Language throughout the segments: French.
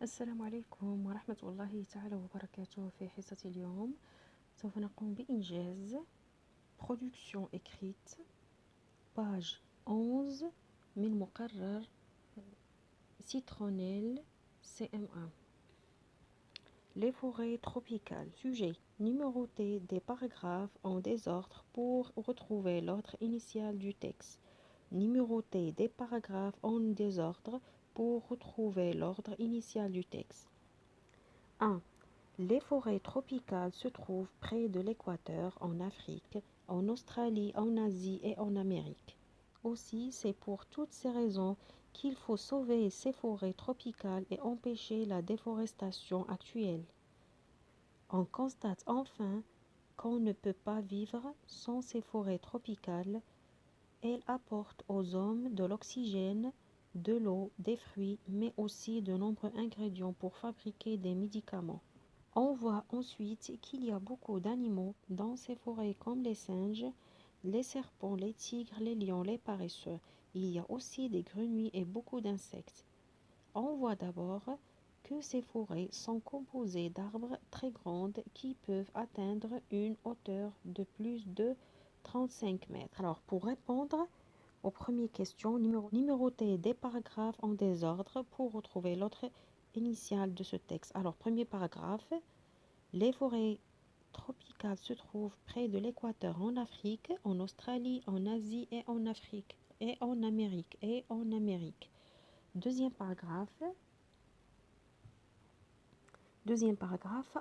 السلام عليكم ورحمة الله تعالى وبركاته. في حصة اليوم سوف نقوم بإنجاز production écrite page 11 من مقرر Citronelle CM1. Les forêts tropicales. Sujet: numéroter des paragraphes en désordre pour retrouver l'ordre initial du texte. Numéroter des paragraphes en désordre pour retrouver l'ordre initial du texte. 1. Les forêts tropicales se trouvent près de l'équateur, en Afrique, en Australie, en Asie et en Amérique. Aussi, c'est pour toutes ces raisons qu'il faut sauver ces forêts tropicales et empêcher la déforestation actuelle. On constate enfin qu'on ne peut pas vivre sans ces forêts tropicales. Elles apportent aux hommes de l'oxygène, de l'eau, des fruits, mais aussi de nombreux ingrédients pour fabriquer des médicaments. On voit ensuite qu'il y a beaucoup d'animaux dans ces forêts comme les singes, les serpents, les tigres, les lions, les paresseux. Il y a aussi des grenouilles et beaucoup d'insectes. On voit d'abord que ces forêts sont composées d'arbres très grands qui peuvent atteindre une hauteur de plus de 35 mètres. Alors, pour répondre aux premières questions, numéroter des paragraphes en désordre pour retrouver l'ordre initial de ce texte. Alors, premier paragraphe, les forêts tropicales se trouvent près de l'équateur en Afrique, en Australie, en Asie et en Afrique, et en Amérique. Deuxième paragraphe,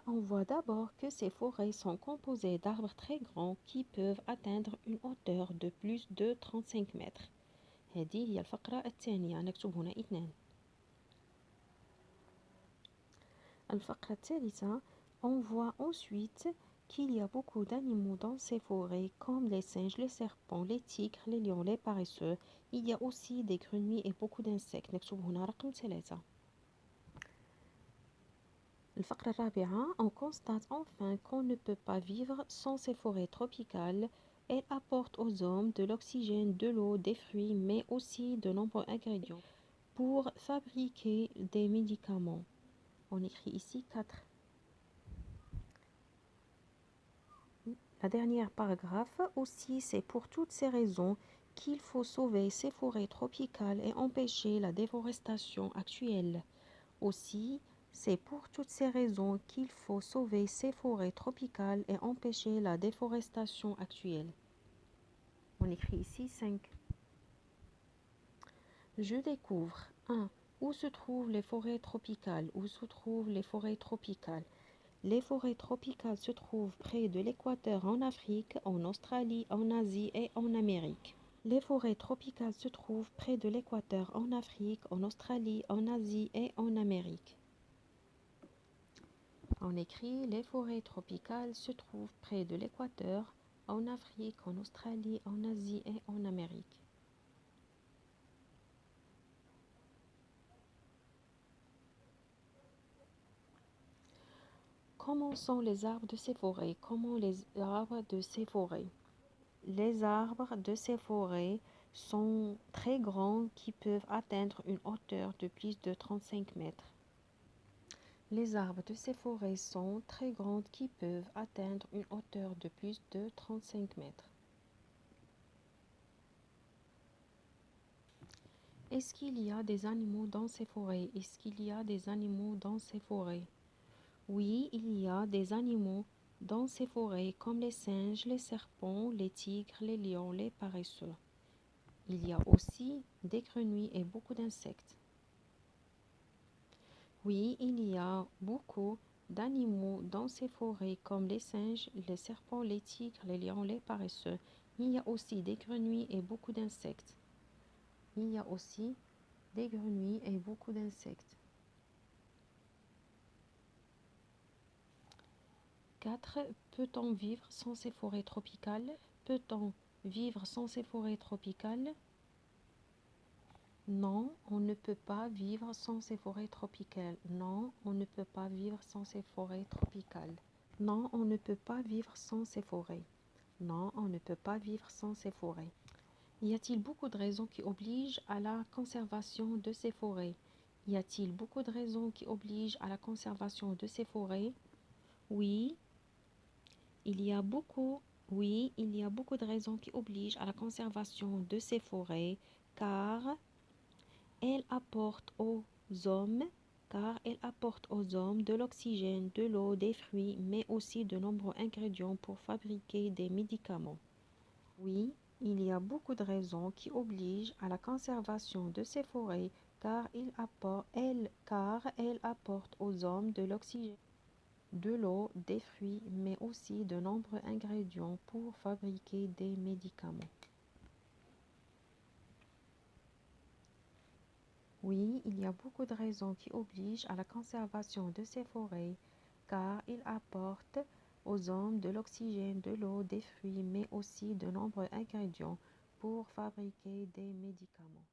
on voit d'abord que ces forêts sont composées d'arbres très grands qui peuvent atteindre une hauteur de plus de 35 mètres. هذه هي الفقرة الثانية. نكتب هنا 2. الفقرة الثالثة. On voit ensuite qu'il y a beaucoup d'animaux dans ces forêts comme les singes, les serpents, les tigres, les lions, les paresseux. Il y a aussi des grenouilles et beaucoup d'insectes. نكتب هنا رقم 3. الفقرة الرابعة. On constate enfin qu'on ne peut pas vivre sans ces forêts tropicales. Elles apportent aux hommes de l'oxygène, de l'eau, des fruits, mais aussi de nombreux ingrédients pour fabriquer des médicaments. On écrit ici 4. La dernière paragraphe aussi, c'est pour toutes ces raisons qu'il faut sauver ces forêts tropicales et empêcher la déforestation actuelle. Aussi, c'est pour toutes ces raisons qu'il faut sauver ces forêts tropicales et empêcher la déforestation actuelle. On écrit ici 5. Je découvre 1. Où se trouvent les forêts tropicales? Où se trouvent les forêts tropicales? Les forêts tropicales se trouvent près de l'équateur en Afrique, en Australie, en Asie et en Amérique. Les forêts tropicales se trouvent près de l'équateur en Afrique, en Australie, en Asie et en Amérique. On écrit les forêts tropicales se trouvent près de l'équateur en Afrique, en Australie, en Asie et en Amérique. Comment sont les arbres de ces forêts? Comment les arbres de ces forêts? Les arbres de ces forêts sont très grands qui peuvent atteindre une hauteur de plus de 35 mètres. Les arbres de ces forêts sont très grands qui peuvent atteindre une hauteur de plus de 35 mètres. Est-ce qu'il y a des animaux dans ces forêts? Est-ce qu'il y a des animaux dans ces forêts? Oui, il y a des animaux dans ces forêts comme les singes, les serpents, les tigres, les lions, les paresseux. Il y a aussi des grenouilles et beaucoup d'insectes. Oui, il y a beaucoup d'animaux dans ces forêts comme les singes, les serpents, les tigres, les lions, les paresseux. Il y a aussi des grenouilles et beaucoup d'insectes. Il y a aussi des grenouilles et beaucoup d'insectes. 4. Peut-on vivre sans ces forêts tropicales? Peut-on vivre sans ces forêts tropicales? Non, on ne peut pas vivre sans ces forêts tropicales. Non, on ne peut pas vivre sans ces forêts tropicales. Non, on ne peut pas vivre sans ces forêts. Non, on ne peut pas vivre sans ces forêts. Y a-t-il beaucoup de raisons qui obligent à la conservation de ces forêts? Y a-t-il beaucoup de raisons qui obligent à la conservation de ces forêts? Oui, il y a beaucoup, oui, il y a beaucoup de raisons qui obligent à la conservation de ces forêts, car elles apportent aux hommes, de l'oxygène, de l'eau, des fruits, mais aussi de nombreux ingrédients pour fabriquer des médicaments. Oui, il y a beaucoup de raisons qui obligent à la conservation de ces forêts, car elles apportent aux hommes de l'oxygène, de l'eau, des fruits, mais aussi de nombreux ingrédients pour fabriquer des médicaments. Oui, il y a beaucoup de raisons qui obligent à la conservation de ces forêts, car ils apportent aux hommes de l'oxygène, de l'eau, des fruits, mais aussi de nombreux ingrédients pour fabriquer des médicaments.